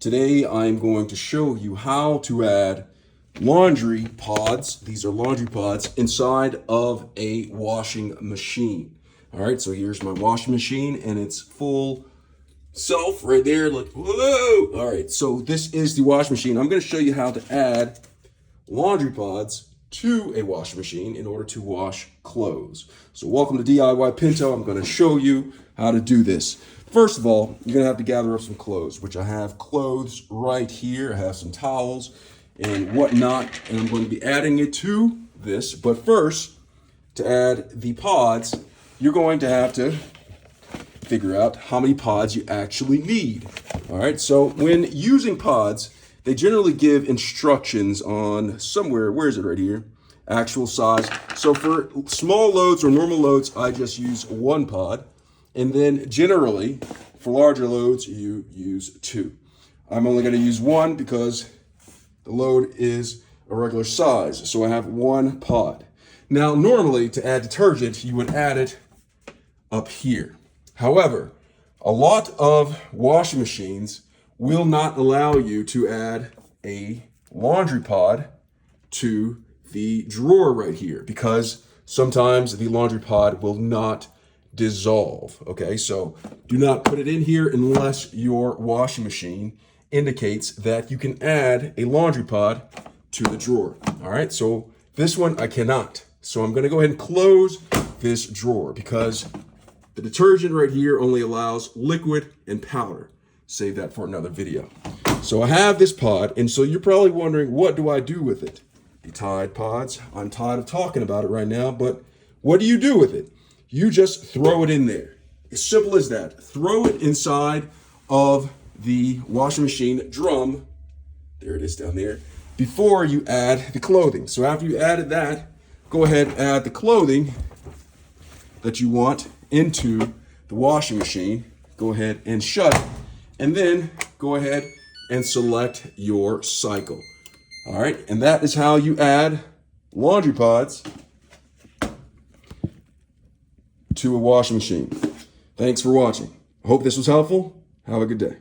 Today I'm going to show you how to add laundry pods. These are laundry pods inside of a washing machine. All right, so here's my washing machine and it's full self right there. Like, whoa! All right, so this is the washing machine. I'm going to show you how to add laundry pods to a washing machine in order to wash clothes. So welcome to DIY Pinto. I'm going to show you how to do this. First of all, you're going to have to gather up some clothes, which I have clothes right here. I have some towels and whatnot, and I'm going to be adding it to this. But first, to add the pods, you're going to have to figure out how many pods you actually need. All right, so when using pods, they generally give instructions on somewhere, where is it right here? Actual size. So for small loads or normal loads, I just use one pod. And then generally, for larger loads, you use two. I'm only going to use one because the load is a regular size. So I have one pod. Now, normally to add detergent, you would add it up here. However, a lot of washing machines will not allow you to add a laundry pod to the drawer right here because sometimes the laundry pod will not dissolve. Okay, so do not put it in here unless your washing machine indicates that you can add a laundry pod to the drawer. All right, so this one I cannot. So I'm going to go ahead and close this drawer because the detergent right here only allows liquid and powder. Save that for another video. So I have this pod, and so you're probably wondering, what do I do with it? The Tide pods. I'm tired of talking about it right now, but what do you do with it? You just throw it in there. As simple as that. Throw it inside of the washing machine drum. There it is down there. Before you add the clothing. So after you added that, go ahead and add the clothing that you want into the washing machine. Go ahead and shut it. And then go ahead and select your cycle. All right, and that is how you add laundry pods to a washing machine. Thanks for watching. I hope this was helpful. Have a good day.